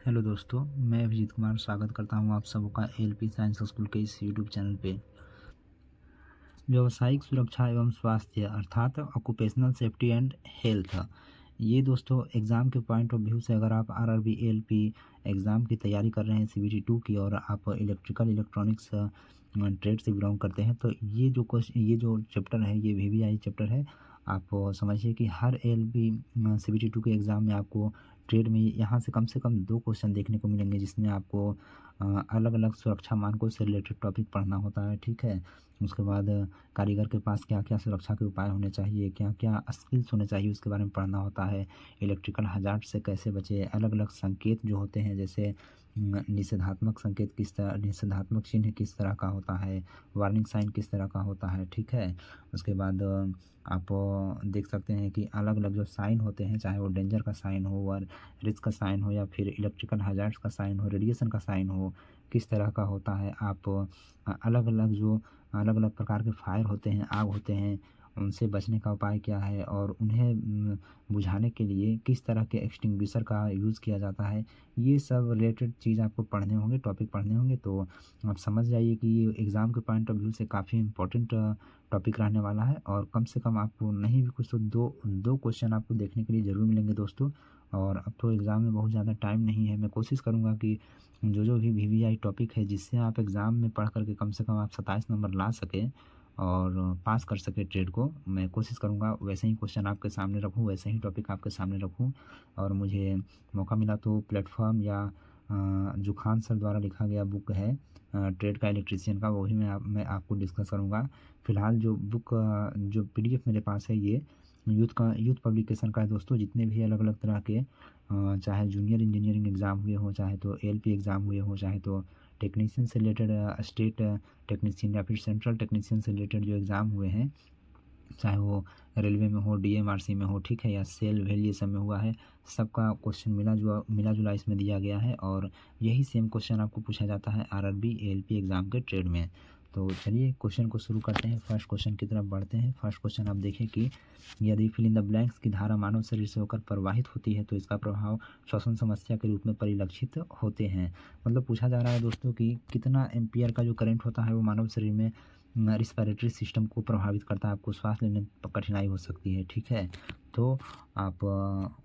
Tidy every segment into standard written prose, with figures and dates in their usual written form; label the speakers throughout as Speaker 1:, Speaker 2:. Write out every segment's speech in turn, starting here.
Speaker 1: Hello दोस्तों, मैं अभिजीत कुमार स्वागत करता हूं आप सबका एलपी साइंस स्कूल के इस यूट्यूब चैनल पे। व्यावसायिक सुरक्षा एवं स्वास्थ्य अर्थात ऑक्यूपेशनल सेफ्टी एंड हेल्थ, ये दोस्तों एग्ज़ाम के पॉइंट ऑफ व्यू से अगर आप आरआरबी एलपी एग्ज़ाम की तैयारी कर रहे हैं सीबीटी 2 की और आप इलेक्ट्रॉनिक्स ट्रेड से बिलोंग करते हैं तो ये जो चैप्टर है ये वीवीआई चैप्टर है। आप समझिए कि हर एलपी सीबीटी 2 के एग्ज़ाम में आपको ट्रेड में यहाँ से कम 2 क्वेश्चन देखने को मिलेंगे, जिसमें आपको अलग अलग सुरक्षा मानकों से रिलेटेड टॉपिक पढ़ना होता है, ठीक है। उसके बाद कारीगर के पास क्या क्या सुरक्षा के उपाय होने चाहिए, क्या क्या स्किल्स होने चाहिए, उसके बारे में पढ़ना होता है। इलेक्ट्रिकल हजार्ड से कैसे बचे, अलग अलग संकेत जो होते हैं, जैसे निषेधात्मक संकेत किस तरह, निषेधात्मक चिन्ह किस तरह का होता है, वार्निंग साइन किस तरह का होता है, ठीक है। उसके बाद आप देख सकते हैं कि अलग अलग जो साइन होते हैं, चाहे वो डेंजर का साइन हो और रिस्क का साइन हो या फिर इलेक्ट्रिकल हजार्ड्स का साइन हो, रेडिएशन का साइन हो, किस तरह का होता है। आप अलग अलग प्रकार के फायर होते हैं, आग होते हैं, उनसे बचने का उपाय क्या है और उन्हें बुझाने के लिए किस तरह के एक्सटिंग्विशर का यूज़ किया जाता है। ये सब रिलेटेड चीज़ आपको पढ़ने होंगे, टॉपिक पढ़ने होंगे। तो आप समझ जाइए कि ये एग्ज़ाम के पॉइंट ऑफ व्यू से काफ़ी इंपॉर्टेंट टॉपिक रहने वाला है और कम से कम आपको नहीं भी कुछ तो दो क्वेश्चन आपको देखने के लिए ज़रूर मिलेंगे दोस्तों। और अब तो एग्ज़ाम में बहुत ज़्यादा टाइम नहीं है, मैं कोशिश करूँगा कि जो भी वीवीआई टॉपिक है जिससे आप एग्ज़ाम में पढ़ कर के कम से कम आप 27 नंबर ला सकें और पास कर सके ट्रेड को, मैं कोशिश करूँगा वैसे ही क्वेश्चन आपके सामने रखूँ, वैसे ही टॉपिक आपके सामने रखूँ। और मुझे मौका मिला तो प्लेटफॉर्म या जो खान सर द्वारा लिखा गया बुक है ट्रेड का इलेक्ट्रीशियन का, वो भी मैं आपको डिस्कस करूँगा। फ़िलहाल जो बुक जो पीडीएफ मेरे पास है ये यूथ पब्लिकेशन का है दोस्तों। जितने भी अलग अलग तरह के चाहे जूनियर इंजीनियरिंग एग्ज़ाम हुए हों, चाहे तो एलपी एग्ज़ाम हुए हों, चाहे तो टेक्नीशियन से रिलेटेड स्टेट टेक्नीशियन या फिर सेंट्रल टेक्नीशियन से रिलेटेड जो एग्ज़ाम हुए हैं, चाहे वो रेलवे में हो, डीएमआरसी में हो, ठीक है, या सेल वेल ये सब में हुआ है, सबका क्वेश्चन मिला जुला इसमें दिया गया है और यही सेम क्वेश्चन आपको पूछा जाता है आरआरबी एलपी एग्ज़ाम के ट्रेड में। तो चलिए क्वेश्चन को शुरू करते हैं, फर्स्ट क्वेश्चन की तरफ बढ़ते हैं। फर्स्ट क्वेश्चन आप देखें कि यदि फिल इन द ब्लैंक्स की धारा मानव शरीर से होकर प्रवाहित होती है तो इसका प्रभाव श्वसन समस्या के रूप में परिलक्षित होते हैं। मतलब पूछा जा रहा है दोस्तों कि कितना एम्पियर का जो करंट होता है वो मानव शरीर में रिस्पिरेटरी सिस्टम को प्रभावित करता है, आपको श्वास लेने में कठिनाई हो सकती है, ठीक है। तो आप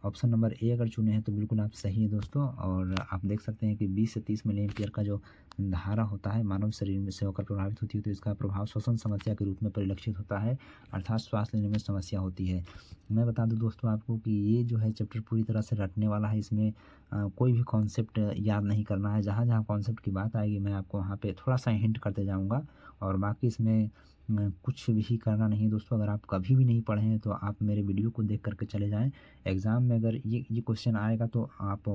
Speaker 1: ऑप्शन नंबर ए अगर चुने हैं तो बिल्कुल आप सही है दोस्तों। और आप देख सकते हैं कि 20 से 30 मिली एम्पियर का जो धारा होता है मानव शरीर में से होकर प्रभावित होती है तो इसका प्रभाव श्वसन समस्या के रूप में परिलक्षित होता है, अर्थात श्वास लेने में समस्या होती है। मैं बता दूं दोस्तों आपको कि ये जो है चैप्टर पूरी तरह से रटने वाला है, इसमें कोई भी कॉन्सेप्ट याद नहीं करना है। जहाँ जहाँ कॉन्सेप्ट की बात आएगी मैं आपको वहाँ पे थोड़ा सा हिंट करते जाऊँगा और बाकी इसमें कुछ भी करना नहीं है दोस्तों। अगर आप कभी भी नहीं पढ़े हैं तो आप मेरे वीडियो को देख करके चले जाएं। एग्ज़ाम में अगर ये क्वेश्चन आएगा तो आप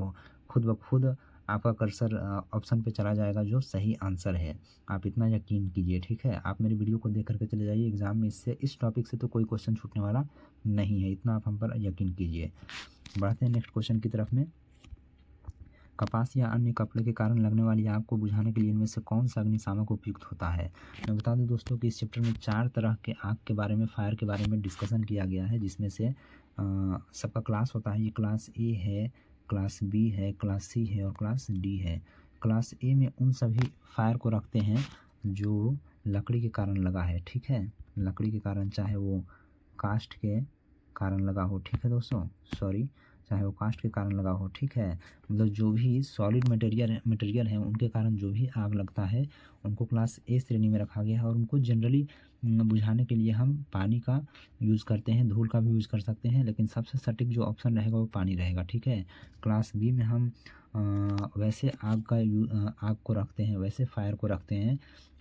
Speaker 1: खुद ब खुद आपका कर्सर ऑप्शन पे चला जाएगा जो सही आंसर है, आप इतना यकीन कीजिए, ठीक है। आप मेरे वीडियो को देख करके चले जाइए, एग्ज़ाम में इससे इस टॉपिक से तो कोई क्वेश्चन छूटने वाला नहीं है, इतना आप हम पर यकीन कीजिए। बढ़ते हैं नेक्स्ट क्वेश्चन की तरफ में। कपास या अन्य कपड़े के कारण लगने वाली आग को बुझाने के लिए इनमें से कौन सा अग्निशामक उपयुक्त होता है। मैं बता दूं दोस्तों कि इस चैप्टर में 4 तरह के आग के बारे में, फायर के बारे में डिस्कशन किया गया है, जिसमें से सबका क्लास होता है। ये क्लास ए है, क्लास बी है, क्लास सी है और क्लास डी है। क्लास ए में उन सभी फायर को रखते हैं जो लकड़ी के कारण लगा है, ठीक है। लकड़ी के कारण, चाहे वो कास्ट के कारण लगा हो, ठीक है दोस्तों, सॉरी, चाहे वो कास्ट के कारण लगा हो, ठीक है। मतलब जो भी सॉलिड मटेरियल है उनके कारण जो भी आग लगता है उनको क्लास ए श्रेणी में रखा गया है और उनको जनरली बुझाने के लिए हम पानी का यूज़ करते हैं, धूल का भी यूज़ कर सकते हैं, लेकिन सबसे सटीक जो ऑप्शन रहेगा वो पानी रहेगा, ठीक है। क्लास बी में हम वैसे आग को रखते हैं, वैसे फायर को रखते हैं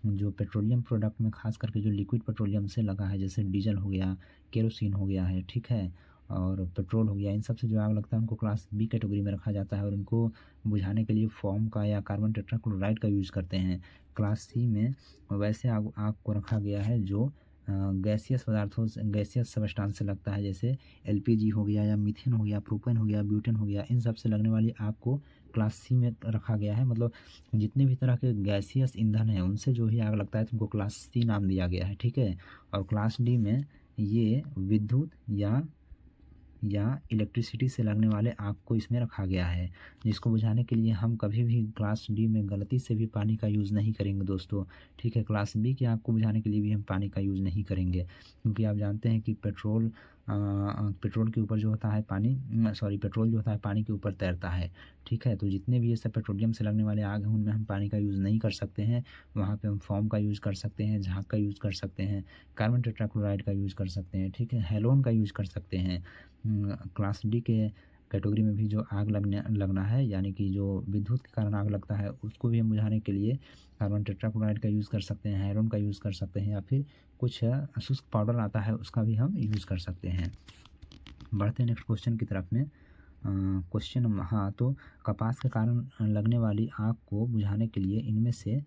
Speaker 1: जो पेट्रोलियम प्रोडक्ट में, खास करके जो लिक्विड पेट्रोलियम से लगा है, जैसे डीजल हो गया, केरोसिन हो गया है, ठीक है, और पेट्रोल हो गया। इन सब से जो आग लगता है उनको क्लास बी कैटेगरी में रखा जाता है और इनको बुझाने के लिए फोम का या कार्बन टेट्राक्लोराइड का यूज़ करते हैं। क्लास सी में वैसे आग को रखा गया है जो गैसियस पदार्थों से, गैसियस सब्सटेंस से लगता है, जैसे एलपीजी हो गया या मीथेन हो गया, प्रोपेन हो गया, ब्यूटेन हो गया, इन सब से लगने वाली आग को क्लास सी में रखा गया है। मतलब जितने भी तरह के गैसियस ईंधन हैं उनसे जो भी आग लगता है तो उनको क्लास सी नाम दिया गया है, ठीक है। और क्लास डी में ये विद्युत या या इलेक्ट्रिसिटी से लगने वाले आग को इसमें रखा गया है, जिसको बुझाने के लिए हम कभी भी क्लास डी में गलती से भी पानी का यूज़ नहीं करेंगे दोस्तों। ठीक है, क्लास बी की आग को बुझाने के लिए भी हम पानी का यूज़ नहीं करेंगे, क्योंकि आप जानते हैं कि पेट्रोल के ऊपर जो होता है पानी, पेट्रोल जो होता है पानी के ऊपर तैरता है। ठीक है, तो जितने भी ये सब पेट्रोलियम से लगने वाले आग हैं उनमें हम पानी का यूज़ नहीं कर सकते हैं। वहाँ पे हम फोम का यूज़ कर सकते हैं, झाग का यूज़ कर सकते हैं, कार्बन टेट्राक्लोराइड का यूज़ कर सकते हैं। ठीक है, हैलोन का यूज़ कर सकते हैं। क्लास डी के कैटेगरी में भी जो आग लगना है, यानी कि जो विद्युत के कारण आग लगता है, उसको भी हम बुझाने के लिए कार्बन टेट्राक्लोराइड का यूज़ कर सकते हैं, हैलोन का यूज़ कर सकते हैं, या फिर कुछ शुष्क पाउडर आता है उसका भी हम यूज़ कर सकते हैं। बढ़ते हैं नेक्स्ट क्वेश्चन की तरफ में। क्वेश्चन हाँ, तो कपास के कारण लगने वाली आग को बुझाने के लिए इनमें से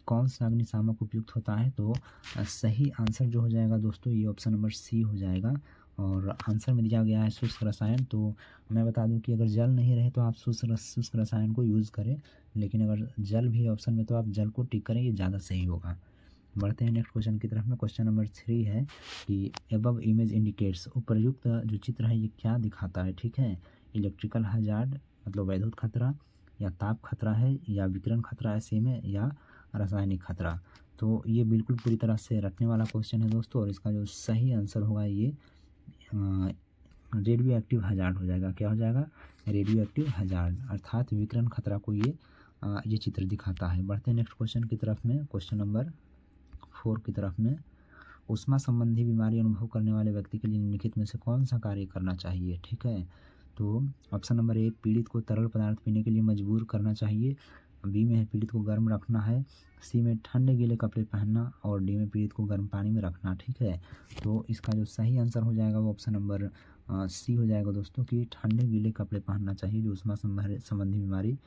Speaker 1: कौन सा अग्निशामक उपयुक्त होता है? तो सही आंसर जो हो जाएगा दोस्तों, ये ऑप्शन नंबर सी हो जाएगा। और आंसर में दिया गया है शुष्क रसायन। तो मैं बता दूं कि अगर जल नहीं रहे तो आप शुष्क रसायन को यूज़ करें, लेकिन अगर जल भी ऑप्शन में तो आप जल को टिक करें, ये ज़्यादा सही होगा। बढ़ते हैं नेक्स्ट क्वेश्चन की तरफ में। क्वेश्चन नंबर 3 है कि एबव इमेज इंडिकेट्स, उपर्युक्त जो चित्र है ये क्या दिखाता है? ठीक है, इलेक्ट्रिकल हजार्ड मतलब वैद्युत खतरा, या ताप खतरा है, या विकिरण खतरा है सेम है, या रासायनिक खतरा। तो ये बिल्कुल पूरी तरह से रटने वाला क्वेश्चन है दोस्तों, और इसका जो सही आंसर होगा ये रेडियो एक्टिव हजार्ड हो जाएगा। क्या हो जाएगा? रेडियो एक्टिव हजार्ड, अर्थात विकिरण खतरा को ये चित्र दिखाता है। बढ़ते हैं नेक्स्ट क्वेश्चन की तरफ में। क्वेश्चन नंबर 4 की तरफ में, ऊष्मा संबंधी बीमारी अनुभव करने वाले व्यक्ति के लिए निम्नलिखित में से कौन सा कार्य करना चाहिए? ठीक है, तो ऑप्शन नंबर ए, पीड़ित को तरल पदार्थ पीने के लिए मजबूर करना चाहिए। बी में है पीड़ित को गर्म रखना है। सी में ठंडे गीले कपड़े पहनना, और डी में पीड़ित को गर्म पानी में रखना। ठीक है, तो इसका जो सही आंसर हो जाएगा वो ऑप्शन नंबर सी हो जाएगा दोस्तों, कि ठंडे गीले कपड़े पहनना चाहिए जो ऊष्मा संबंधी बीमारी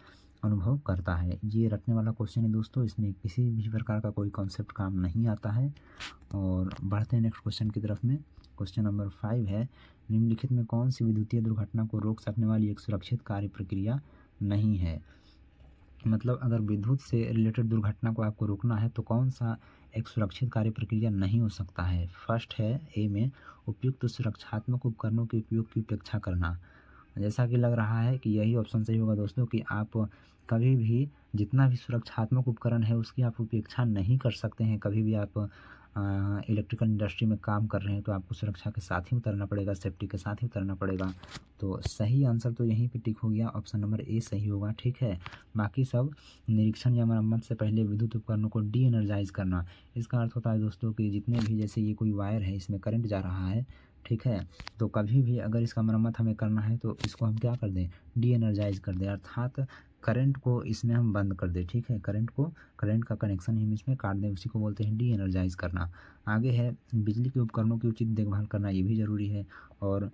Speaker 1: अनुभव करता है। ये रटने वाला क्वेश्चन है दोस्तों, इसमें किसी भी प्रकार का कोई कॉन्सेप्ट काम नहीं आता है। और बढ़ते हैं नेक्स्ट क्वेश्चन की तरफ में। क्वेश्चन नंबर 5 है, निम्नलिखित में कौन सी विद्युतीय दुर्घटना को रोक सकने वाली एक सुरक्षित कार्य प्रक्रिया नहीं है? मतलब अगर विद्युत से रिलेटेड दुर्घटना को आपको रोकना है तो कौन सा एक सुरक्षित कार्य प्रक्रिया नहीं हो सकता है? फर्स्ट है ए में, उपयुक्त सुरक्षात्मक उपकरणों के उपयोग की उपेक्षा करना। जैसा कि लग रहा है कि यही ऑप्शन सही होगा दोस्तों, कि आप कभी भी जितना भी सुरक्षात्मक उपकरण है उसकी आप उपेक्षा नहीं कर सकते हैं। कभी भी आप इलेक्ट्रिकल इंडस्ट्री में काम कर रहे हैं तो आपको सुरक्षा के साथ ही उतरना पड़ेगा, सेफ्टी के साथ ही उतरना पड़ेगा। तो सही आंसर तो यहीं पे टिक हो गया, ऑप्शन नंबर ए सही होगा। ठीक है, बाकी सब निरीक्षण या मरम्मत से पहले विद्युत उपकरणों को डी एनर्जाइज करना। इसका अर्थ होता है दोस्तों कि जितने भी, जैसे ये कोई वायर है इसमें करंट जा रहा है, ठीक है, तो कभी भी अगर इसका मरम्मत हमें करना है तो इसको हम क्या कर दें? डी एनर्जाइज कर दें, अर्थात करंट को इसमें हम बंद कर दें। ठीक है, करंट का कनेक्शन हम इसमें काट दें, उसी को बोलते हैं डी एनर्जाइज करना। आगे है बिजली के उपकरणों की उचित देखभाल करना, ये भी ज़रूरी है। और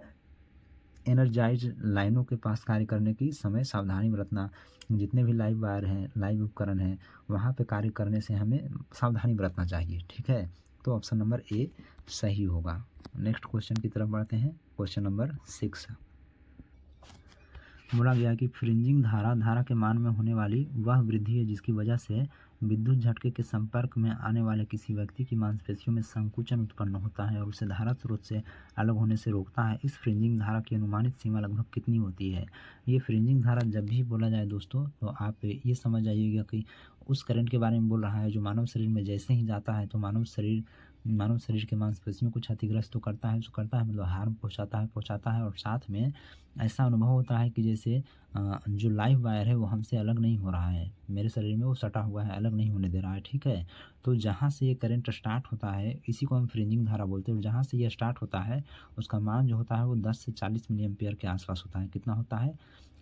Speaker 1: एनर्जाइज लाइनों के पास कार्य करने की समय सावधानी बरतना। जितने भी लाइव वायर हैं, लाइव उपकरण हैं, वहाँ पे कार्य करने से हमें सावधानी बरतना चाहिए। ठीक है, तो ऑप्शन नंबर ए सही होगा। नेक्स्ट क्वेश्चन की तरफ बढ़ते हैं। क्वेश्चन नंबर 6 बोला गया कि फ्रिंजिंग धारा के मान में होने वाली वह वृद्धि है जिसकी वजह से विद्युत झटके के संपर्क में आने वाले किसी व्यक्ति की मांसपेशियों में संकुचन उत्पन्न होता है और उसे धारा स्रोत से अलग होने से रोकता है। इस फ्रिंजिंग धारा की अनुमानित सीमा लगभग कितनी होती है? ये फ्रिंजिंग धारा जब भी बोला जाए दोस्तों तो आप ये समझ जाइएगा कि उस करंट के बारे में बोल रहा है जो मानव शरीर में जैसे ही जाता है तो मानव शरीर के मांसपेशियों को क्षतिग्रस्त तो करता है, मतलब हार्म पहुँचाता है। और साथ में ऐसा अनुभव होता है कि जैसे जो लाइव वायर है वो हमसे अलग नहीं हो रहा है, मेरे शरीर में वो सटा हुआ है, अलग नहीं होने दे रहा है। ठीक है, तो जहाँ से ये करंट स्टार्ट होता है इसी को हम फ्रिंजिंग धारा बोलते हैं। और जहाँ से ये स्टार्ट होता है उसका मान जो होता है वो 10 से 40 मिली एम्पियर के आसपास होता है। कितना होता है?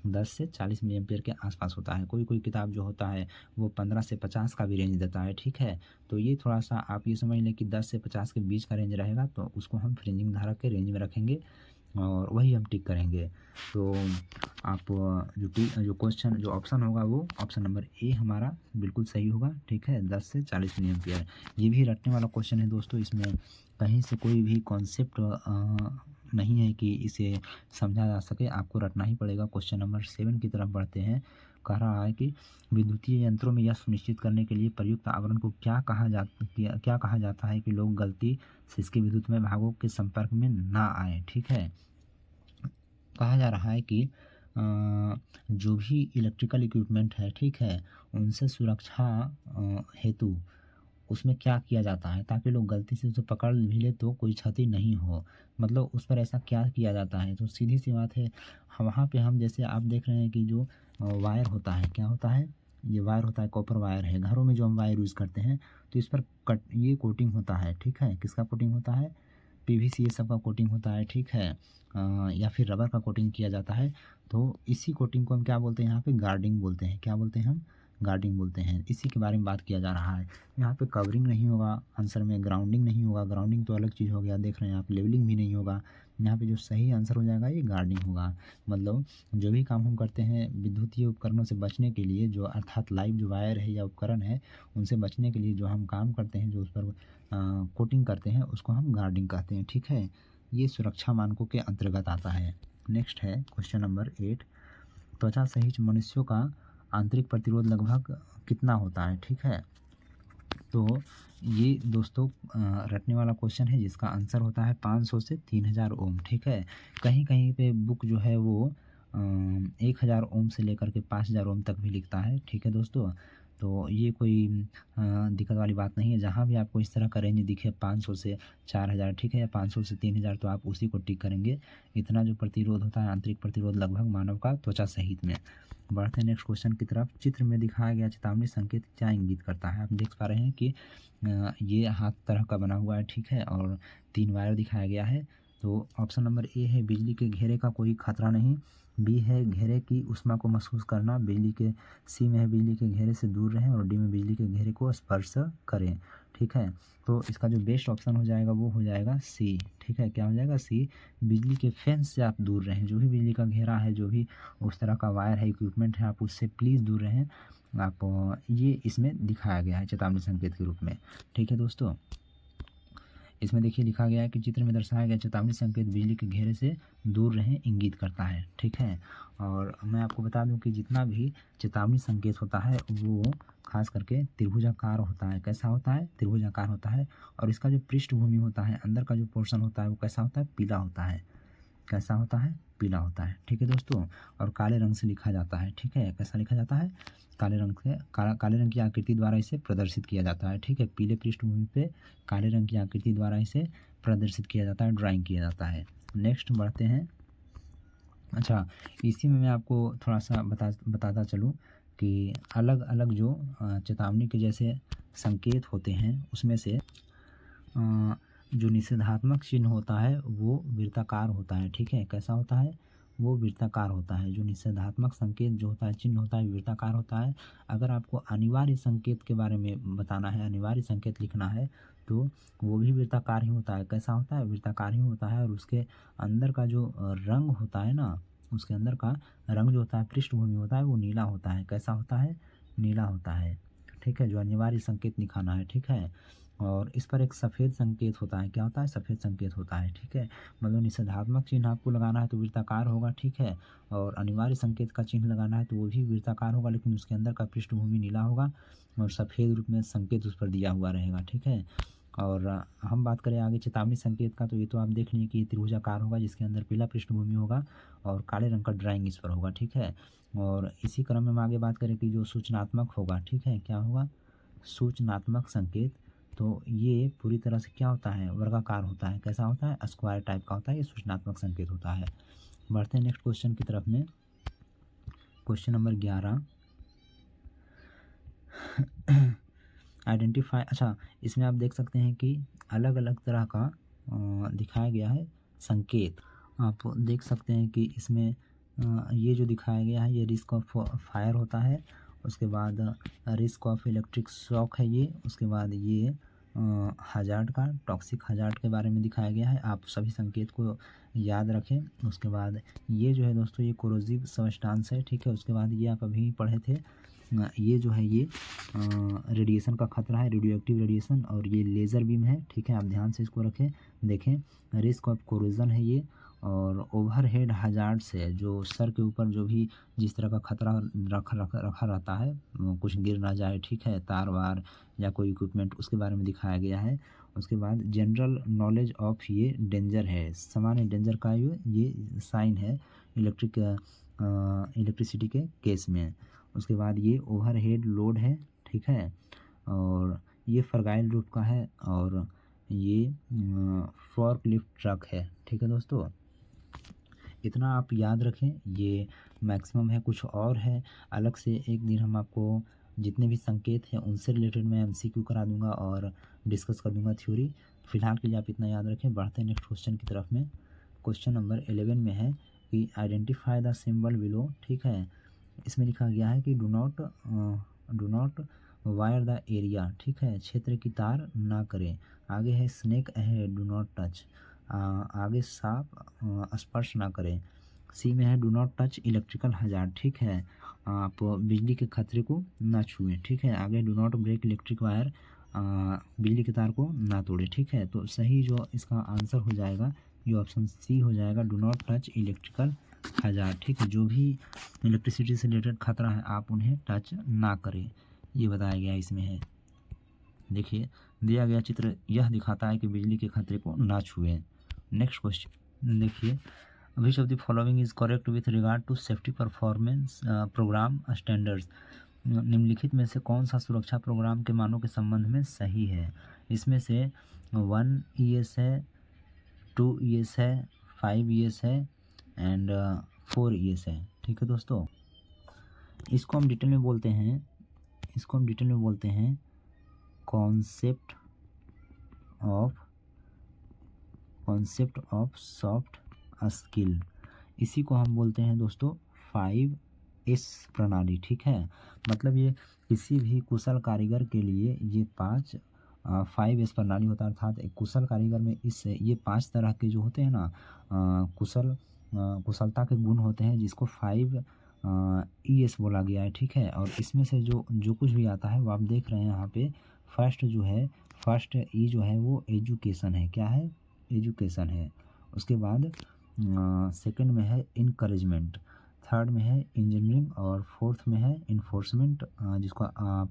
Speaker 1: 10 से 40 मिली एम्पियर के आसपास होता है। कोई किताब जो होता है वो 15 से 50 का भी रेंज देता है। ठीक है, तो ये थोड़ा सा आप ये समझ लें कि 10 से 50 के बीच का रेंज रहेगा, तो उसको हम फ्रिंजिंग धारा के रेंज में रखेंगे और वही हम टिक करेंगे। तो आप जो क्वेश्चन जो ऑप्शन होगा वो ऑप्शन नंबर ए हमारा बिल्कुल सही होगा। ठीक है, 10 से 40 मिली एम्पियर। ये भी रटने वाला क्वेश्चन है दोस्तों, इसमें कहीं से कोई भी कॉन्सेप्ट नहीं है कि इसे समझा जा सके, आपको रटना ही पड़ेगा। क्वेश्चन नंबर 7 की तरफ बढ़ते हैं। कह रहा है कि विद्युतीय यंत्रों में यह सुनिश्चित करने के लिए प्रयुक्त आवरण को क्या कहा जाता है कि लोग गलती से इसके विद्युतमय भागों के संपर्क में ना आए। ठीक है, कहा जा रहा है कि जो भी इलेक्ट्रिकल इक्विपमेंट है, ठीक है, उनसे सुरक्षा हेतु उसमें क्या किया जाता है ताकि लोग गलती से उसे पकड़ भी ले तो कोई क्षति नहीं हो, मतलब उस पर ऐसा क्या किया जाता है। तो सीधी सी बात है, वहाँ पे हम जैसे आप देख रहे हैं कि जो वायर होता है, क्या होता है, ये वायर होता है, कॉपर वायर है, घरों में जो हम वायर यूज़ करते हैं तो इस पर कट ये कोटिंग होता है, ठीक है, किसका कोटिंग होता है, पीवीसी, ये सब का कोटिंग होता है, ठीक है, या फिर रबर का कोटिंग किया जाता है। तो इसी कोटिंग को हम क्या बोलते हैं, यहाँ पे गार्डिंग बोलते हैं, क्या बोलते हैं हम, गार्डिंग बोलते हैं। इसी के बारे में बात किया जा रहा है। यहाँ पे कवरिंग नहीं होगा, आंसर में ग्राउंडिंग नहीं होगा, ग्राउंडिंग तो अलग चीज़ हो गया, देख रहे हैं आप, लेवलिंग भी नहीं होगा। यहाँ पे जो सही आंसर हो जाएगा ये गार्डिंग होगा। मतलब जो भी काम हम करते हैं विद्युतीय उपकरणों से बचने के लिए, जो अर्थात लाइव जो वायर है या उपकरण है उनसे बचने के लिए जो हम काम करते हैं, जो उस पर कोटिंग करते हैं, उसको हम गार्डिंग कहते हैं, ठीक है। ये सुरक्षा मानकों के अंतर्गत आता है। नेक्स्ट है क्वेश्चन नंबर 8, त्वचा सहित मनुष्यों का आंतरिक प्रतिरोध लगभग कितना होता है, ठीक है। तो ये दोस्तों रटने वाला क्वेश्चन है जिसका आंसर होता है 500 से 3000 ओम, ठीक है। कहीं कहीं पे बुक जो है वो 1000 ओम से लेकर के 5000 ओम तक भी लिखता है, ठीक है दोस्तों। तो ये कोई दिक्कत वाली बात नहीं है, जहाँ भी आपको इस तरह का रेंज दिखे 500 से 4000, ठीक है, या 500 से 3000, तो आप उसी को टिक करेंगे। इतना जो प्रतिरोध होता है, आंतरिक प्रतिरोध लगभग मानव का त्वचा सहित में। बढ़ते हैं नेक्स्ट क्वेश्चन की तरफ। चित्र में दिखाया गया चेतावनी संकेत क्या इंगित करता है। आप देख पा रहे हैं कि ये हाथ तरह का बना हुआ है, ठीक है, और 3 वायर दिखाया गया है। तो ऑप्शन नंबर ए है बिजली के घेरे का कोई खतरा नहीं, बी है घेरे की ऊष्मा को महसूस करना, बिजली के, सी में है बिजली के घेरे से दूर रहें, और डी में बिजली के घेरे को स्पर्श करें, ठीक है। तो इसका जो बेस्ट ऑप्शन हो जाएगा वो हो जाएगा सी, ठीक है, क्या हो जाएगा, सी, बिजली के फेंस से आप दूर रहें। जो भी बिजली का घेरा है, जो भी उस तरह का वायर है, इक्विपमेंट है, आप उससे प्लीज़ दूर रहें। आप ये इसमें दिखाया गया है चेतावनी संकेत के रूप में, ठीक है दोस्तों। इसमें देखिए लिखा गया है कि चित्र में दर्शाया गया चेतावनी संकेत बिजली के घेरे से दूर रहें इंगित करता है, ठीक है। और मैं आपको बता दूं कि जितना भी चेतावनी संकेत होता है वो खास करके त्रिभुजाकार होता है। कैसा होता है, त्रिभुजाकार होता है। और इसका जो पृष्ठभूमि होता है, अंदर का जो पोर्शन होता है वो कैसा होता है, पीला होता है। कैसा होता है, पीला होता है, ठीक है दोस्तों। और काले रंग से लिखा जाता है, ठीक है, कैसा लिखा जाता है, काले रंग से, काले रंग की आकृति द्वारा इसे प्रदर्शित किया जाता है, ठीक है। पीले पृष्ठभूमि पे काले रंग की आकृति द्वारा इसे प्रदर्शित किया जाता है, ड्राइंग किया जाता है। नेक्स्ट बढ़ते हैं। अच्छा, इसी में मैं आपको थोड़ा सा बताता चलूँ कि अलग अलग जो चेतावनी के जैसे संकेत होते हैं उसमें से जो निषेधात्मक चिन्ह होता है वो वृत्ताकार होता है, ठीक है। कैसा होता है, वो वृत्ताकार होता है। जो निषेधात्मक संकेत जो होता है, चिन्ह होता है, वृत्ताकार होता है। अगर आपको अनिवार्य संकेत के बारे में बताना है, अनिवार्य संकेत लिखना है, तो वो भी वृत्ताकार ही होता है। कैसा होता है, वृत्ताकार ही होता है। और उसके अंदर का जो रंग होता है ना, उसके अंदर का रंग जो होता है, पृष्ठभूमि होता है, वो नीला होता है। कैसा होता है, नीला होता है, ठीक है, जो अनिवार्य संकेत दिखाना है, ठीक है। और इस पर एक सफ़ेद संकेत होता है। क्या होता है, सफ़ेद संकेत होता है, ठीक है। मतलब निषेधात्मक चिन्ह आपको लगाना है तो वृत्ताकार होगा, ठीक है। और अनिवार्य संकेत का चिन्ह लगाना है तो वो भी वृत्ताकार होगा, लेकिन उसके अंदर का पृष्ठभूमि नीला होगा और सफ़ेद रूप में संकेत उस पर दिया हुआ रहेगा, ठीक है। और हम बात करें आगे चेतावनी संकेत का, तो ये तो आप देख लीजिए कि ये त्रिभुजाकार होगा जिसके अंदर पीला पृष्ठभूमि होगा और काले रंग का ड्राइंग इस पर होगा, ठीक है। और इसी क्रम में हम आगे बात करें कि जो सूचनात्मक होगा, ठीक है, क्या होगा, सूचनात्मक संकेत। तो ये पूरी तरह से क्या होता है, वर्गाकार होता है। कैसा होता है, स्क्वायर टाइप का होता है। ये सूचनात्मक संकेत होता है। बढ़ते हैं नेक्स्ट क्वेश्चन की तरफ में। Question number 11 identify. अच्छा, इसमें आप देख सकते हैं कि अलग अलग तरह का दिखाया गया है संकेत। आप देख सकते हैं कि इसमें ये जो दिखाया गया है ये रिस्क ऑफ फायर होता है। उसके बाद रिस्क ऑफ इलेक्ट्रिक शॉक है ये। उसके बाद ये हजार्ड का, टॉक्सिक हजार्ड के बारे में दिखाया गया है। आप सभी संकेत को याद रखें। उसके बाद ये जो है दोस्तों ये कोरोजिव सब्सटेंस है, ठीक है। उसके बाद ये आप अभी पढ़े थे, ये जो है ये रेडिएशन का खतरा है, रेडियो एक्टिव रेडिएशन, और ये लेज़र बीम है, ठीक है। आप ध्यान से इसको रखें, देखें। रिस्क ऑफ कोरोजन है ये। और ओवरहेड हजार्ड से, जो सर के ऊपर जो भी जिस तरह का खतरा रखा रहता है, कुछ गिर ना जाए, ठीक है, तार वार या कोई इक्विपमेंट, उसके बारे में दिखाया गया है। उसके बाद जनरल नॉलेज ऑफ, ये डेंजर है, सामान्य डेंजर का ये साइन है, इलेक्ट्रिसिटी के केस में। उसके बाद ये ओवरहेड लोड है, ठीक है, और ये फ्रगाइल रूप का है, और ये फॉर्कलिफ्ट ट्रक है, ठीक है दोस्तों। इतना आप याद रखें, ये मैक्सिमम है। कुछ और है अलग से, एक दिन हम आपको जितने भी संकेत हैं उनसे रिलेटेड मैं एमसीक्यू करा दूंगा और डिस्कस कर दूंगा थ्योरी। फिलहाल के लिए आप इतना याद रखें। बढ़ते हैं नेक्स्ट क्वेश्चन की तरफ में। क्वेश्चन नंबर 11 में है कि आइडेंटिफाई द सिंबल बिलो, ठीक है। इसमें लिखा गया है कि do not wire the area, ठीक है, क्षेत्र की तार ना करें। आगे है snake ahead, do not touch, आगे सांप स्पर्श ना करें। सी में है do not touch electrical hazard, ठीक है, आप बिजली के खतरे को ना छुएं, ठीक है। आगे do not break electric wire, बिजली के तार को ना तोड़े, ठीक है। तो सही जो इसका आंसर हो जाएगा ये ऑप्शन सी हो जाएगा, do not touch electrical hazard, ठीक है। जो भी इलेक्ट्रिसिटी से रिलेटेड खतरा है आप उन्हें टच ना करें, ये बताया गया इसमें है। देखिए दिया गया चित्र यह दिखाता है कि बिजली के खतरे को ना छुएं। नेक्स्ट क्वेश्चन देखिए, which of the following is correct with regard to safety performance program standards. निम्नलिखित में से कौन सा सुरक्षा प्रोग्राम के मानों के संबंध में सही है। इसमें से 1 ES है, 2 ES है, 5 ES है एंड 4 ES है, ठीक है दोस्तों। इसको हम डिटेल में बोलते हैं कॉन्सेप्ट ऑफ सॉफ्ट स्किल। इसी को हम बोलते हैं दोस्तों 5S प्रणाली, ठीक है। मतलब ये किसी भी कुशल कारीगर के लिए ये 5S प्रणाली होता है। अर्थात एक कुशल कारीगर में ये 5 तरह के जो होते हैं ना कुशलता के गुण होते हैं, जिसको 5ES बोला गया है, ठीक है। और इसमें से जो कुछ भी आता है वो आप देख रहे हैं यहाँ पे। फर्स्ट E जो है वो एजुकेशन है, क्या है, एजुकेशन है। उसके बाद सेकंड में है इनकरेजमेंट, थर्ड में है इंजीनियरिंग, और फोर्थ में है इन्फोर्समेंट, जिसको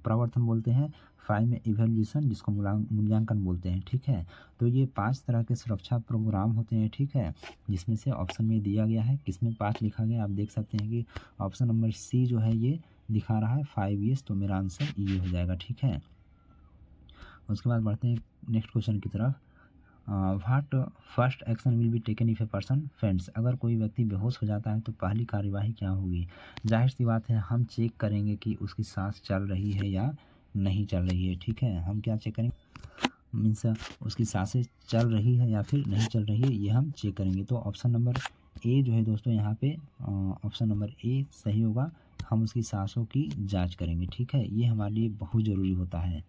Speaker 1: प्रवर्तन बोलते हैं। 5 में इवेल्यूशन, जिसको मूल्यांकन बोलते हैं, ठीक है। तो ये 5 तरह के सुरक्षा प्रोग्राम होते हैं, ठीक है, जिसमें से ऑप्शन में दिया गया है किसमें 5 लिखा गया। आप देख सकते हैं कि ऑप्शन नंबर सी जो है ये दिखा रहा है 5S, तो मेरा आंसर ये हो जाएगा, ठीक है। उसके बाद बढ़ते हैं नेक्स्ट क्वेश्चन की तरफ। What first action will be taken if a person फेंट्स। अगर कोई व्यक्ति बेहोश हो जाता है तो पहली कार्यवाही क्या होगी। जाहिर सी बात है, हम चेक करेंगे कि उसकी सांस चल रही है या नहीं चल रही है, ठीक है। हम क्या चेक करेंगे, मीन्स उसकी सांसें चल रही है या फिर नहीं चल रही है, ये हम चेक करेंगे। तो ऑप्शन नंबर ए जो है दोस्तों यहाँ पे ऑप्शन नंबर ए सही होगा। हम उसकी सांसों की जाँच करेंगे, ठीक है, ये हमारे लिए बहुत ज़रूरी होता है।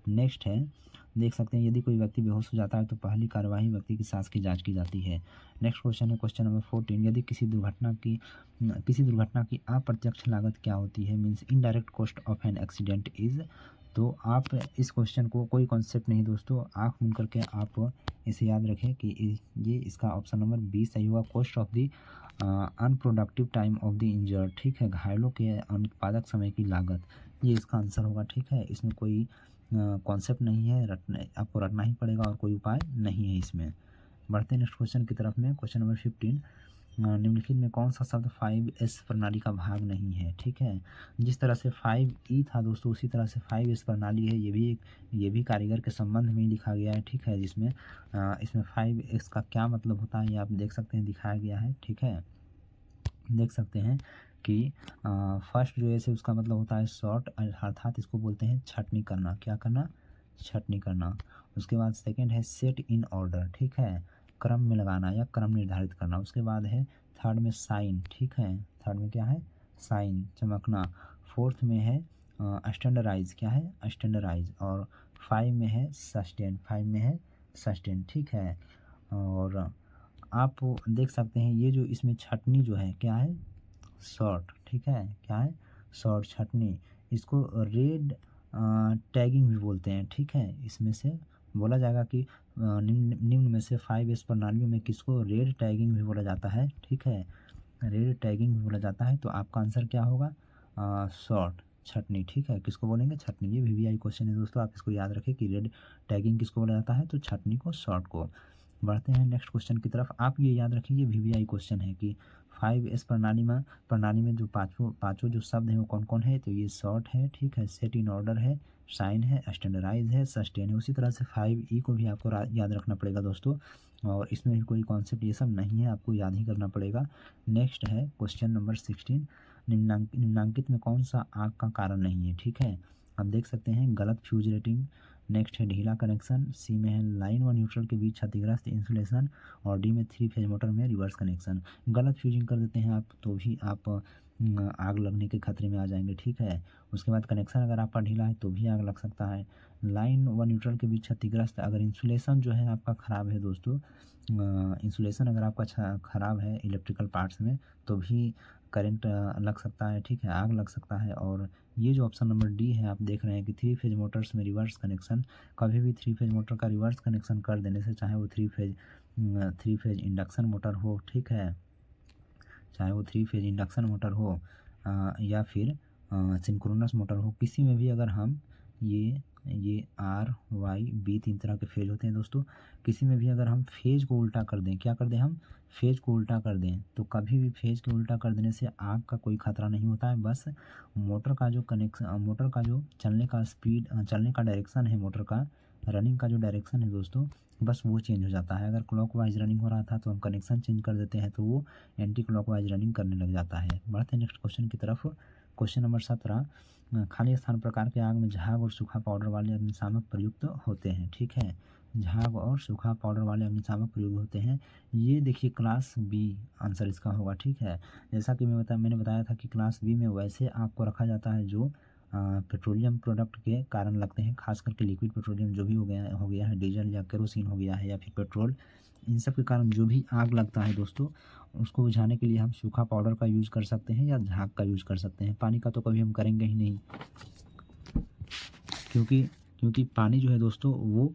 Speaker 1: नेक्स्ट है, देख सकते हैं यदि कोई व्यक्ति बेहोश हो जाता है तो पहली कार्यवाही व्यक्ति की सांस की जांच की जाती है। नेक्स्ट क्वेश्चन है क्वेश्चन नंबर 14, यदि किसी दुर्घटना की अप्रत्यक्ष लागत क्या होती है, means indirect cost of an accident is. तो आप इस क्वेश्चन को, कोई कॉन्सेप्ट नहीं दोस्तों, आँख मूंद करके आप इसे याद रखें कि ये इसका ऑप्शन नंबर बी सही हुआ। Cost of the unproductive time of the injured, ठीक है, घायलों के अनुत्पादक समय की लागत, ये इसका आंसर होगा, ठीक है। इसमें कोई कॉन्सेप्ट नहीं है, आपको रटना ही पड़ेगा और कोई उपाय नहीं है इसमें। बढ़ते हैं नेक्स्ट क्वेश्चन की तरफ में। क्वेश्चन नंबर 15, निम्नलिखित में कौन सा शब्द 5S प्रणाली का भाग नहीं है, ठीक है। जिस तरह से 5E था दोस्तों, उसी तरह से 5S प्रणाली है, ये भी कारीगर के संबंध में ही लिखा गया है, ठीक है। जिसमें इसमें 5S का क्या मतलब होता है ये आप देख सकते हैं, दिखाया गया है, ठीक है। देख सकते हैं कि फर्स्ट जो है से उसका मतलब होता है शॉर्ट, अर्थात इसको बोलते हैं छटनी करना, क्या करना, छटनी करना। उसके बाद सेकंड है सेट इन ऑर्डर, ठीक है, क्रम में लगाना या क्रम निर्धारित करना। उसके बाद है थर्ड में साइन, ठीक है, थर्ड में क्या है, साइन, चमकना। फोर्थ में है स्टैंडर्डाइज, क्या है, स्टैंडर्डाइज। और 5 में है सस्टेन, ठीक है। और आप देख सकते हैं ये जो इसमें छटनी जो है क्या है, शॉर्ट, ठीक है, क्या है, शॉर्ट छटनी। इसको रेड टैगिंग भी बोलते हैं, ठीक है। इसमें से बोला जाएगा कि निम्न में से 5S प्रणालियों में किसको रेड टैगिंग भी बोला जाता है, ठीक है, रेड टैगिंग भी बोला जाता है। तो आपका आंसर क्या होगा, शॉर्ट छटनी, ठीक है। किसको बोलेंगे, छटनी। ये VVI क्वेश्चन है दोस्तों, आप इसको याद रखें कि रेड टैगिंग किसको बोला जाता है, तो छटनी को, शॉर्ट को। बढ़ते हैं नेक्स्ट क्वेश्चन की तरफ। आप ये याद रखें ये VVI क्वेश्चन है कि 5S प्रणाली में जो पाँचों जो शब्द हैं वो कौन कौन है, तो ये सॉर्ट है, ठीक है, सेट इन ऑर्डर है, साइन है, स्टैंडर्डाइज है, सस्टेन है। उसी तरह से 5E को भी आपको याद रखना पड़ेगा दोस्तों, और इसमें भी कोई कॉन्सेप्ट ये सब नहीं है, आपको याद ही करना पड़ेगा। नेक्स्ट है क्वेश्चन नंबर 16, निम्नांकित में कौन सा आग का कारण नहीं है, ठीक है। आप देख सकते हैं गलत फ्यूज रेटिंग, नेक्स्ट है ढीला कनेक्शन, सी में है लाइन व न्यूट्रल के बीच क्षतिग्रस्त इंसुलेशन, और डी में 3 फेज मोटर में रिवर्स कनेक्शन। गलत फ्यूजिंग कर देते हैं आप तो भी आप आग लगने के खतरे में आ जाएंगे, ठीक है। उसके बाद कनेक्शन अगर आपका ढीला है तो भी आग लग सकता है। लाइन व न्यूट्रल के बीच क्षतिग्रस्त, अगर इंसुलेशन जो है आपका ख़राब है दोस्तों, इंसुलेशन अगर आपका ख़राब है इलेक्ट्रिकल पार्ट्स में तो भी करंट लग सकता है, ठीक है, आग लग सकता है। और ये जो ऑप्शन नंबर डी है, आप देख रहे हैं कि 3 फेज मोटर्स में रिवर्स कनेक्शन, कभी भी 3 फेज मोटर का रिवर्स कनेक्शन कर देने से, चाहे वो 3 फेज इंडक्शन मोटर हो, ठीक है, चाहे वो 3 फेज इंडक्शन मोटर हो या फिर सिंक्रोनस मोटर हो, किसी में भी अगर हम ये आर वाई बी 3 तरह के फेज होते हैं दोस्तों, किसी में भी अगर हम फेज को उल्टा कर दें, क्या कर दें हम, फेज को उल्टा कर दें, तो कभी भी फेज को उल्टा कर देने से आग का कोई खतरा नहीं होता है। बस मोटर का जो मोटर का जो चलने का स्पीड, चलने का डायरेक्शन है, मोटर का रनिंग का जो डायरेक्शन है दोस्तों, बस वो चेंज हो जाता है। अगर क्लॉकवाइज रनिंग हो रहा था तो हम कनेक्शन चेंज कर देते हैं तो वो एंटी क्लॉकवाइज रनिंग करने लग जाता है। बढ़ते हैं नेक्स्ट क्वेश्चन की तरफ। क्वेश्चन नंबर 17, खाली स्थान प्रकार के आग में झाग और सूखा पाउडर वाले अग्निशामक प्रयुक्त होते हैं, ठीक है, झाग और सूखा पाउडर वाले अग्निशामक प्रयुक्त होते हैं। ये देखिए क्लास बी आंसर इसका होगा, ठीक है। जैसा कि मैंने बताया था कि क्लास बी में वैसे आग को रखा जाता है जो पेट्रोलियम प्रोडक्ट के कारण लगते हैं, खास करके लिक्विड पेट्रोलियम जो भी हो गया है, डीजल या केरोसिन हो गया है या फिर पेट्रोल, इन सब के कारण जो भी आग लगता है दोस्तों, उसको बुझाने के लिए हम सूखा पाउडर का यूज़ कर सकते हैं या झाग का यूज़ कर सकते हैं। पानी का तो कभी हम करेंगे ही नहीं, क्योंकि पानी जो है दोस्तों वो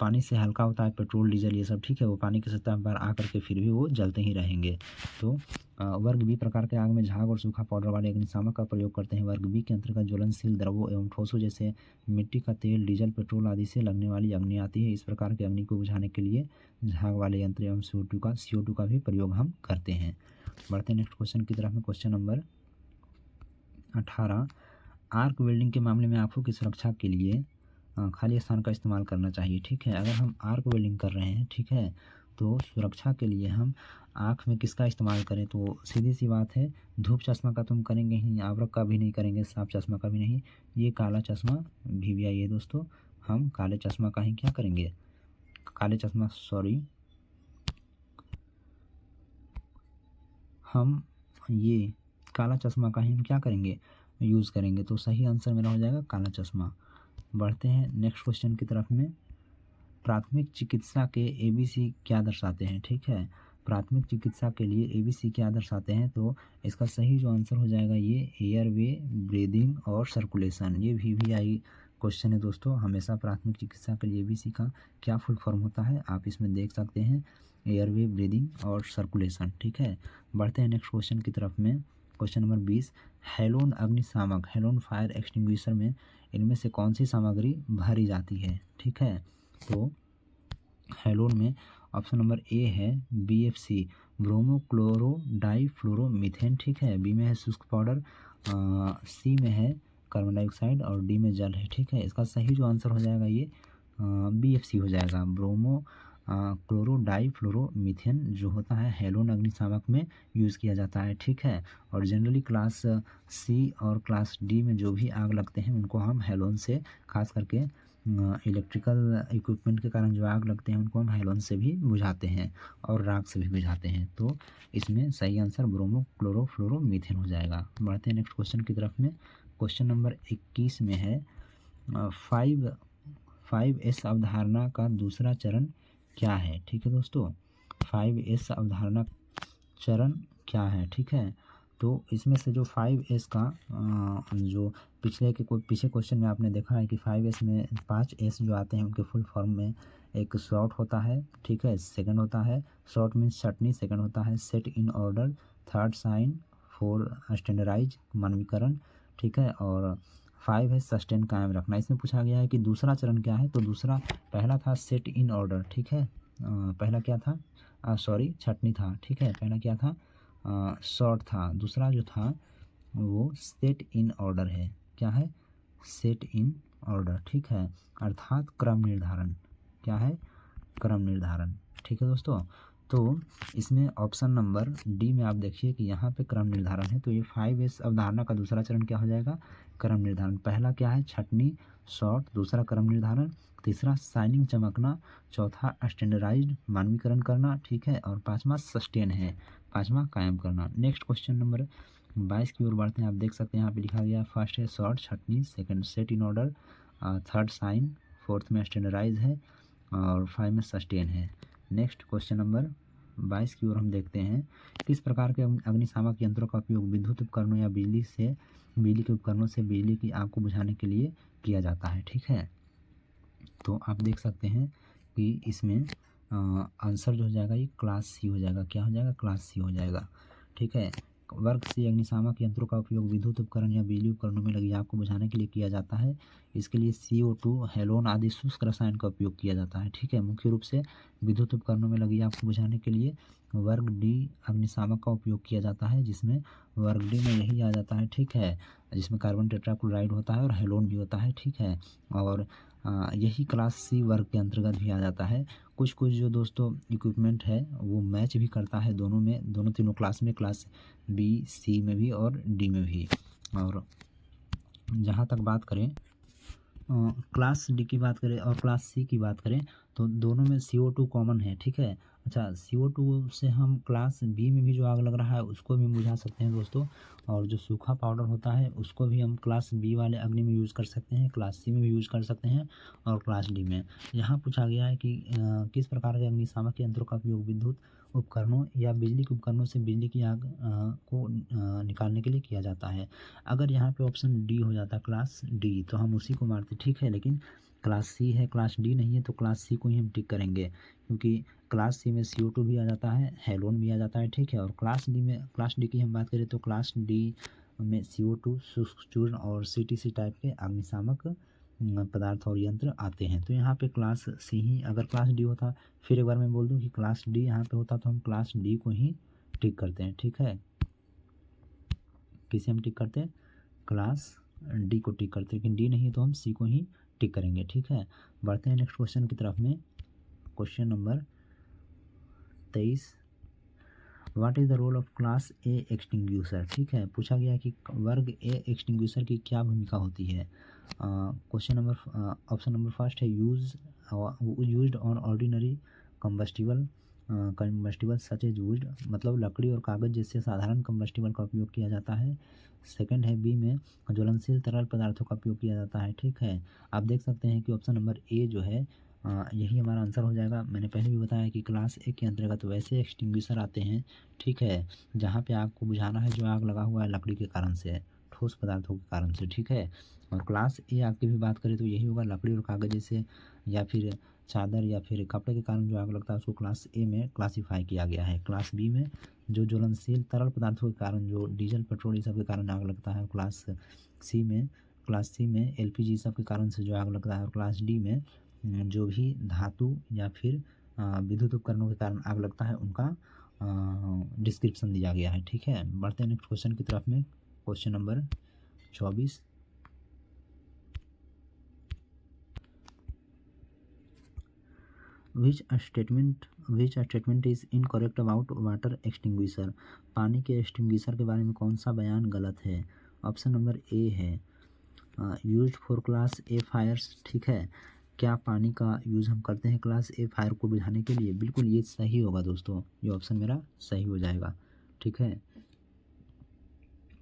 Speaker 1: पानी से हल्का होता है, पेट्रोल डीजल ये सब, ठीक है, वो पानी की सतह पर आकर के फिर भी वो जलते ही रहेंगे। तो वर्ग बी प्रकार के आग में झाग और सूखा पाउडर वाले अग्निशामक का प्रयोग करते हैं। वर्ग बी के अंतर्गत ज्वलनशील द्रवों एवं ठोसों जैसे मिट्टी का तेल, डीजल, पेट्रोल आदि से लगने वाली अग्नि आती है। इस प्रकार के अग्नि को बुझाने के लिए झाग वाले यंत्र एवं CO2 का भी प्रयोग हम करते हैं। बढ़ते हैं नेक्स्ट क्वेश्चन की तरफ में। क्वेश्चन नंबर 18, आर्क वेल्डिंग के मामले में आंखों की सुरक्षा के लिए खाली स्थान का इस्तेमाल करना चाहिए, ठीक है। अगर हम आर्क वेल्डिंग कर रहे हैं, ठीक है, तो सुरक्षा के लिए हम आँख में किसका इस्तेमाल करें, तो सीधी सी बात है, धूप चश्मा का तो हम करेंगे ही नहीं, आवरक का भी नहीं करेंगे, साफ चश्मा का भी नहीं, ये काला चश्मा भी आइए दोस्तों, हम काले चश्मा का ही क्या करेंगे, हम ये काला चश्मा का ही हम क्या करेंगे, यूज़ करेंगे। तो सही आंसर मेरा हो जाएगा काला चश्मा। बढ़ते हैं नेक्स्ट क्वेश्चन की तरफ में। प्राथमिक चिकित्सा के ABC क्या दर्शाते हैं, ठीक है, प्राथमिक चिकित्सा के लिए ABC क्या दर्शाते हैं, तो इसका सही जो आंसर हो जाएगा ये एयरवे, ब्रीदिंग और सर्कुलेशन। ये VVI क्वेश्चन है दोस्तों। हमेशा प्राथमिक चिकित्सा के लिए ABC का क्या फुल फॉर्म होता है, आप इसमें देख सकते हैं, एयरवे, ब्रीदिंग और सर्कुलेशन, ठीक है। बढ़ते हैं नेक्स्ट क्वेश्चन की तरफ में। क्वेश्चन नंबर 20, हेलोन अग्निशामक, हेलोन फायर एक्सटिंग्विशर में इनमें से कौन सी सामग्री भरी जाती है, ठीक है। तो हेलोन में ऑप्शन नंबर ए है BFC, ब्रोमो क्लोरो डाइफ्लोरोमीथेन, ठीक है। बी में है शुष्क पाउडर, सी में है कार्बन डाइऑक्साइड और डी में जल है, ठीक है। इसका सही जो आंसर हो जाएगा ये BFC हो जाएगा, ब्रोमो क्लोरो डाइफ्लोरोमीथेन जो होता है हेलोन अग्निशामक में यूज़ किया जाता है, ठीक है। और जनरली क्लास C और क्लास D में जो भी आग लगते हैं उनको हम हेलोन से, खास करके इलेक्ट्रिकल इक्विपमेंट के कारण जो आग लगते हैं उनको हम हेलोन से भी बुझाते हैं और राख से भी बुझाते हैं। तो इसमें सही आंसर ब्रोमो क्लोरोफ्लोरोमीथेन हो जाएगा। बढ़ते हैं नेक्स्ट क्वेश्चन की तरफ में। क्वेश्चन नंबर 21 में है 5S अवधारणा का दूसरा चरण क्या है, ठीक है दोस्तों। 5S अवधारणा चरण क्या है, ठीक है। तो इसमें से जो 5S का जो पीछे क्वेश्चन में आपने देखा है कि 5S में 5S जो आते हैं उनके फुल फॉर्म में एक शॉर्ट होता है, ठीक है, सेकंड होता है, शॉर्ट मीन्स छटनी, सेकंड होता है set in order, third shine, 4 standardise मानवीकरण, ठीक है, और 5 है सस्टेन कायम रखना। इसमें पूछा गया है कि दूसरा चरण क्या है, तो पहला था सेट इन ऑर्डर, ठीक है, पहला क्या था, छटनी था, ठीक है, पहला क्या था शॉर्ट था, दूसरा जो था वो सेट इन ऑर्डर है। क्या है? सेट इन ऑर्डर, ठीक है, अर्थात क्रम निर्धारण। क्या है? क्रम निर्धारण। ठीक है दोस्तों, तो इसमें ऑप्शन नंबर डी में आप देखिए कि यहाँ पे क्रम निर्धारण है, तो ये 5S अवधारणा का दूसरा चरण क्या हो जाएगा? क्रम निर्धारण। पहला क्या है? छटनी, शॉर्ट, दूसरा क्रम निर्धारण, तीसरा शाइनिंग चमकना, चौथा स्टैंडर्डाइज्ड मानवीकरण करना, ठीक है, और पांचवा सस्टेन है, पांचवा कायम करना। नेक्स्ट क्वेश्चन नंबर 22 की ओर बढ़ते हैं। आप देख सकते हैं यहाँ पे लिखा गया फर्स्ट है शॉर्ट छटनी, second set in order, third shine, fourth में स्टैंडर्डाइज है और 5 में सस्टेन है। नेक्स्ट क्वेश्चन नंबर 22 की ओर हम देखते हैं, किस प्रकार के अग्निशामक यंत्रों का उपयोग विद्युत उपकरणों या बिजली के उपकरणों से बिजली की आग को बुझाने के लिए किया जाता है? ठीक है, तो आप देख सकते हैं कि इसमें आंसर जो हो जाएगा ये क्लास सी हो जाएगा। क्या हो जाएगा? क्लास सी हो जाएगा। ठीक है, वर्ग सी अग्निशामक यंत्रों का उपयोग विद्युत उपकरण या बिजली उपकरणों में लगी आग को बुझाने के लिए किया जाता है। इसके लिए CO2, हेलोन आदि शुष्क रसायन का उपयोग किया जाता है। ठीक है, मुख्य रूप से विद्युत उपकरणों में लगी आग को बुझाने के लिए वर्ग डी अग्निशामक का उपयोग किया जाता है, जिसमें वर्ग डी में यही आ जाता है। ठीक है, जिसमें कार्बन टेट्राक्लोराइड होता है और हेलोन भी होता है। ठीक है, और यही क्लास सी वर्ग के अंतर्गत भी आ जाता है। कुछ कुछ जो दोस्तों इक्विपमेंट है वो मैच भी करता है दोनों में, दोनों तीनों क्लास में, क्लास बी, सी में भी और डी में भी। और जहाँ तक बात करें क्लास डी की बात करें और क्लास सी की बात करें तो दोनों में CO2 कॉमन है। ठीक है, अच्छा, CO2 से हम क्लास बी में भी जो आग लग रहा है उसको भी बुझा सकते हैं दोस्तों, और जो सूखा पाउडर होता है उसको भी हम क्लास बी वाले अग्नि में यूज़ कर सकते हैं, क्लास सी में भी यूज़ कर सकते हैं और क्लास डी में। यहाँ पूछा गया है कि किस प्रकार के अग्निशामक यंत्रों का उपयोग विद्युत उपकरणों या बिजली के उपकरणों से बिजली की आग को निकालने के लिए किया जाता है। अगर यहाँ पे ऑप्शन डी हो जाता क्लास डी तो हम उसी को मारते। ठीक है, लेकिन क्लास सी है, क्लास डी नहीं है, तो क्लास सी को ही हम टिक करेंगे, क्योंकि क्लास सी में CO2 भी आ जाता है, हेलोन भी आ जाता है। ठीक है, और क्लास डी में, क्लास डी की हम बात करें तो क्लास डी में CO2, शुष्क चूर्ण और CTC टाइप के अग्निशामक पदार्थ और यंत्र आते हैं। तो यहाँ पे क्लास सी ही, अगर क्लास डी होता, फिर एक बार मैं बोल दूँ कि क्लास डी यहाँ पे होता तो हम क्लास डी को ही टिक करते हैं। ठीक है, किसे हम टिक करते हैं? क्लास डी को टिक करते हैं, लेकिन डी नहीं है तो हम सी को ही टिक करेंगे। ठीक है, बढ़ते हैं नेक्स्ट क्वेश्चन की तरफ में। Question number 23, what is the role of class A extinguisher? ठीक है, पूछा गया है कि वर्ग ए एक्सटिंग्विशर की क्या भूमिका होती है। Question number option number first है used on ordinary combustible such as wood, मतलब लकड़ी और कागज़ जैसे साधारण कंबस्टिबल का उपयोग किया जाता है। सेकंड है बी में ज्वलनशील तरल पदार्थों का उपयोग किया जाता है। ठीक है, आप देख सकते हैं कि ऑप्शन नंबर ए जो है यही हमारा आंसर हो जाएगा। मैंने पहले भी बताया कि क्लास ए के अंतर्गत वैसे एक्सटिंग्विशर आते हैं, ठीक है, जहाँ पे आग को बुझाना है जो आग लगा हुआ है लकड़ी के कारण से, ठोस पदार्थों के कारण से। ठीक है, और क्लास ए आग की भी बात करें तो यही होगा, लकड़ी और कागज़ जैसे या फिर चादर या फिर कपड़े के कारण जो आग लगता है उसको क्लास ए में क्लासीफाई किया गया है। क्लास बी में जो ज्वलनशील तरल पदार्थों के कारण, जो डीजल पेट्रोल ये सब के कारण आग लगता है, क्लास सी में LPG सब के कारण से जो आग लगता है, और क्लास डी में जो भी धातु या फिर विद्युत उपकरणों के कारण आग लगता है उनका डिस्क्रिप्शन दिया गया है। ठीक है, बढ़ते हैं नेक्स्ट क्वेश्चन की तरफ में। Question number 24, which statement is incorrect about water extinguisher? पानी के एक्सटिंग्विशर के बारे में कौन सा बयान गलत है? ऑप्शन नंबर ए है used for class A fires. ठीक है, क्या पानी का यूज़ हम करते हैं क्लास ए फायर को बुझाने के लिए? बिल्कुल ये सही होगा दोस्तों, ये ऑप्शन मेरा सही हो जाएगा। ठीक है,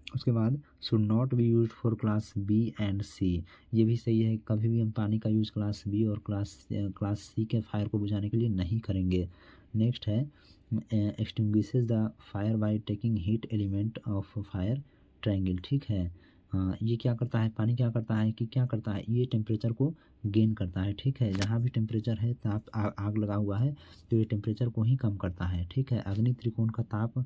Speaker 1: उसके बाद should not be used for class B and C, ये भी सही है, कभी भी हम पानी का यूज़ क्लास बी और क्लास सी के फायर को बुझाने के लिए नहीं करेंगे। नेक्स्ट है extinguishes the fire by taking heat element of fire triangle. ठीक है, ये क्या करता है, पानी क्या करता है कि क्या करता है, ये टेम्परेचर को गेन करता है। ठीक है, जहाँ भी टेम्परेचर है ताप आग लगा हुआ है तो ये टेम्परेचर को ही कम करता है। ठीक है, अग्नि त्रिकोण का ताप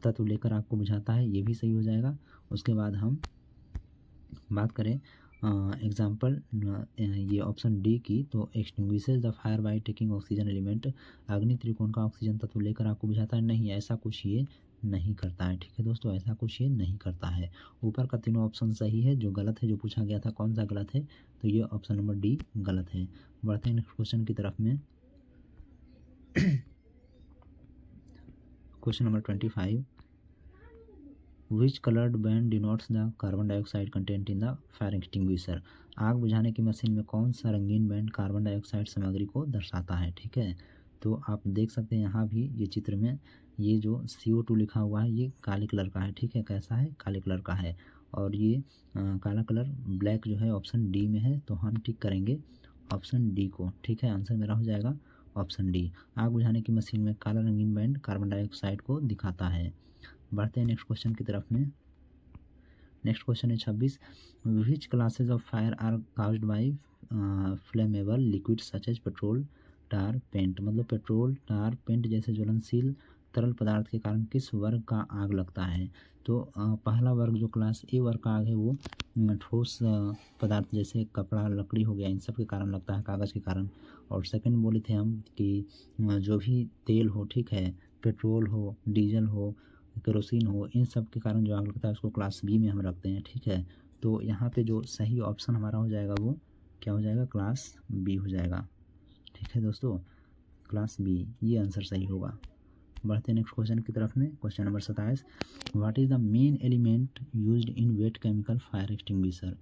Speaker 1: तत्व लेकर आग को बुझाता है, ये भी सही हो जाएगा। उसके बाद हम बात करें एग्जाम्पल ये ऑप्शन डी की, तो extinguishes the fire by taking oxygen element, अग्नि त्रिकोण का ऑक्सीजन तत्व लेकर आग को बुझाता है, नहीं ऐसा कुछ ये नहीं करता है। ठीक है दोस्तों, ऐसा कुछ ये नहीं करता है। ऊपर का तीनों ऑप्शन सही है, जो गलत है जो पूछा गया था कौन सा गलत है, तो ये ऑप्शन नंबर डी गलत है। बढ़ते हैं नेक्स्ट क्वेश्चन की तरफ में। Question number 25, which coloured band denotes the carbon dioxide content in the fire extinguisher. आग बुझाने की मशीन में कौन सा रंगीन बैंड कार्बन डाइऑक्साइड सामग्री को दर्शाता है। ठीक है, तो आप देख सकते हैं यहाँ भी ये चित्र में ये जो CO2 लिखा हुआ है ये काले कलर का है। ठीक है, कैसा है, काले कलर का है। और ये काला कलर ब्लैक जो है ऑप्शन डी में है, तो हम टिक करेंगे ऑप्शन डी को। ठीक है, आंसर मेरा हो जाएगा ऑप्शन डी। आग बुझाने की मशीन में काला रंगीन बैंड कार्बन डाइऑक्साइड को दिखाता है। बढ़ते हैं नेक्स्ट क्वेश्चन की तरफ में। नेक्स्ट क्वेश्चन है 26, which classes of fire are caused by flammable liquid such as petrol, tar, paint. मतलब पेट्रोल, टार, पेंट जैसे ज्वलनशील तरल पदार्थ के कारण किस वर्ग का आग लगता है। तो पहला वर्ग जो क्लास ए वर्ग का आग है वो ठोस पदार्थ जैसे कपड़ा, लकड़ी हो गया, इन सब के कारण लगता है, कागज़ के कारण। और सेकंड बोले थे हम कि जो भी तेल हो, ठीक है, पेट्रोल हो, डीजल हो, केरोसिन हो, इन सब के कारण जो आग लगता है उसको क्लास बी में हम रखते हैं। ठीक है, तो यहाँ पे जो सही ऑप्शन हमारा हो जाएगा वो क्या हो जाएगा, क्लास बी हो जाएगा। ठीक है दोस्तों, क्लास बी ये आंसर सही होगा। बढ़ते हैं नेक्स्ट क्वेश्चन की तरफ में। Question number 27, what is the main element used in wait chemical fire extinguisher.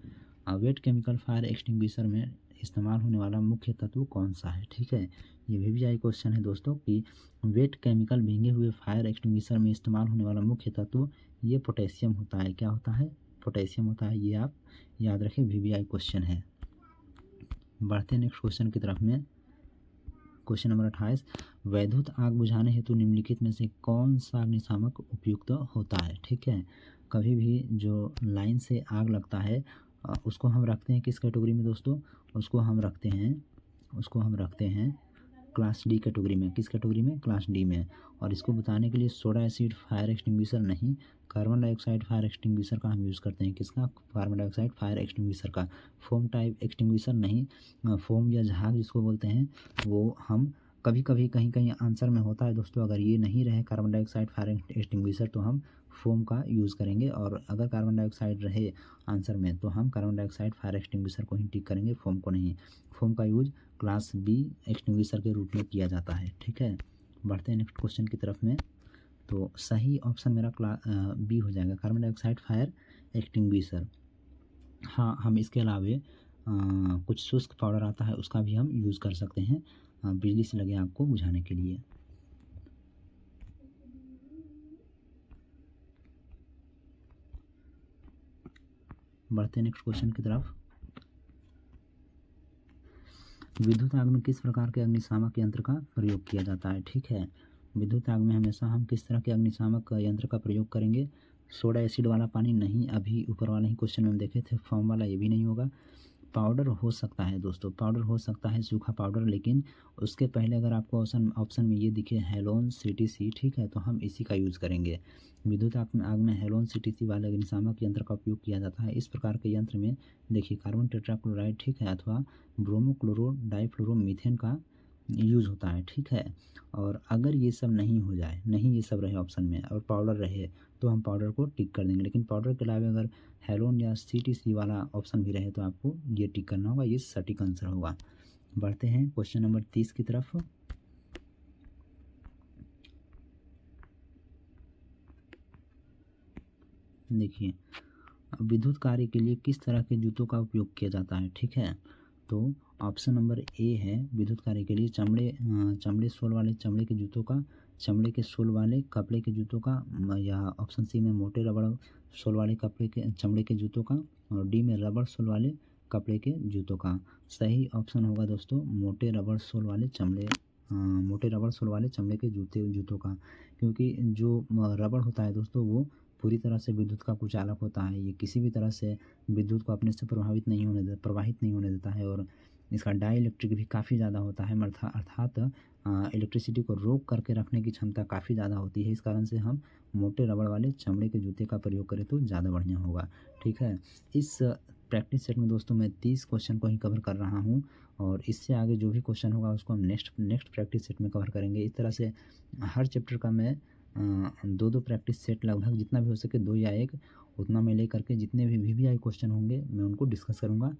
Speaker 1: Wait chemical fire extinguisher में इस्तेमाल होने वाला मुख्य तत्व कौन सा है। ठीक है, ये VVI क्वेश्चन है दोस्तों कि वेट केमिकल भीगे हुए फायर एक्सटिंग्विशर में इस्तेमाल होने वाला मुख्य तत्व ये पोटेशियम होता है। क्या होता है, पोटेशियम होता है, ये आप याद रखें, VVI क्वेश्चन है। बढ़ते हैं नेक्स्ट क्वेश्चन की तरफ में। क्वेश्चन नंबर 28, वैद्युत आग बुझाने हेतु निम्नलिखित में से कौन सा अग्निशामक उपयुक्त होता है। ठीक है, कभी भी जो लाइन से आग लगता है उसको हम रखते हैं किस कैटेगरी में दोस्तों, उसको हम रखते हैं क्लास डी कैटेगरी में। किस कैटेगरी में, क्लास डी में। और इसको बताने के लिए सोडा एसिड फायर एक्सटिंग्विशर नहीं, कार्बन डाइऑक्साइड फायर एक्सटिंग्विशर का हम यूज़ करते हैं। किसका, कार्बन डाइऑक्साइड फायर एक्सटिंग्विशर का। फोम टाइप एक्सटिंग्विशर नहीं, फोम या झाग जिसको बोलते हैं वो हम कभी कभी कहीं कहीं आंसर में होता है दोस्तों। अगर ये नहीं रहे कार्बन डाइऑक्साइड फायर एक्सटिंग्विशर तो हम फोम का यूज़ करेंगे, और अगर कार्बन डाइऑक्साइड रहे आंसर में तो हम कार्बन डाइऑक्साइड फायर एक्सटिंग्विशर को ही टिक करेंगे, फोम को नहीं। फोम का यूज क्लास बी एक्सटिंग्विशर के रूप में किया जाता है। ठीक है, बढ़ते हैं नेक्स्ट क्वेश्चन की तरफ में। तो सही ऑप्शन मेरा बी हो जाएगा, कार्बन डाइऑक्साइड फायर एक्सटिंग्विशर। हाँ, हम इसके अलावे कुछ शुष्क पाउडर आता है उसका भी हम यूज़ कर सकते हैं बिजली से लगे आग को बुझाने के लिए। बढ़ते हैं नेक्स्ट क्वेश्चन की तरफ। विद्युत आग में किस प्रकार के अग्निशामक यंत्र का प्रयोग किया जाता है। ठीक है, विद्युत आग में हमेशा हम किस तरह के अग्निशामक यंत्र का प्रयोग करेंगे, सोडा एसिड वाला पानी नहीं, अभी ऊपर वाला ही क्वेश्चन में हम देखे थे, फोम वाला ये भी नहीं होगा। पाउडर हो सकता है दोस्तों, पाउडर हो सकता है, सूखा पाउडर, लेकिन उसके पहले अगर आपको ऑप्शन में ये दिखे हेलोन CTC, ठीक है, तो हम इसी का यूज़ करेंगे। विद्युत आग में हेलोन CTC वाले अग्निशामक यंत्र का उपयोग किया जाता है। इस प्रकार के यंत्र में देखिए कार्बन टेट्राक्लोराइड, ठीक है, अथवा ब्रोमोक्लोरो डाइफ्लोरोमीथेन का यूज़ होता है। ठीक है, और अगर ये सब नहीं हो जाए, नहीं ये सब रहे ऑप्शन में और पाउडर रहे तो हम पाउडर को टिक कर देंगे, लेकिन पाउडर के अलावा अगर हेलोन या CTC वाला ऑप्शन भी रहे तो आपको ये टिक करना होगा, ये सटीक आंसर होगा। बढ़ते हैं क्वेश्चन नंबर 30 की तरफ। देखिए, विद्युत कार्य के लिए किस तरह के जूतों का उपयोग किया जाता है। ठीक है, तो ऑप्शन नंबर ए है विद्युत कार्य के लिए चमड़े सोल वाले चमड़े के जूतों का, चमड़े के सोल वाले कपड़े के जूतों का, या ऑप्शन सी में मोटे रबड़ सोल वाले कपड़े के चमड़े के जूतों का, और डी में रबड़ सोल वाले कपड़े के जूतों का। सही ऑप्शन होगा दोस्तों मोटे रबड़ सोल वाले चमड़े के जूतों का, क्योंकि जो रबड़ होता है दोस्तों वो पूरी तरह से विद्युत का कुचालक होता है। ये किसी भी तरह से विद्युत को अपने से प्रवाहित नहीं होने देता है, और इसका डाई इलेक्ट्रिक भी काफ़ी ज़्यादा होता है, अर्थात इलेक्ट्रिसिटी को रोक करके रखने की क्षमता काफ़ी ज़्यादा होती है। इस कारण से हम मोटे रबड़ वाले चमड़े के जूते का प्रयोग करें तो ज़्यादा बढ़िया होगा। ठीक है, इस प्रैक्टिस सेट में दोस्तों मैं 30 क्वेश्चन को ही कवर कर रहा हूँ, और इससे आगे जो भी क्वेश्चन होगा उसको हम नेक्स्ट प्रैक्टिस सेट में कवर करेंगे। इस तरह से हर चैप्टर का मैं 2-2 प्रैक्टिस सेट लगभग जितना भी हो सके 2 या 1 उतना मैं लेकर के जितने भी वीवीआई क्वेश्चन होंगे मैं उनको डिस्कस करूँगा।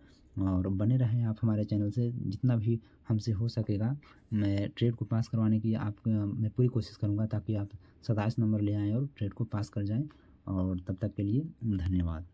Speaker 1: और बने रहें आप हमारे चैनल से, जितना भी हमसे हो सकेगा मैं ट्रेड को पास करवाने की मैं पूरी कोशिश करूँगा, ताकि आप 27 नंबर ले आएँ और ट्रेड को पास कर जाएँ। और तब तक के लिए धन्यवाद।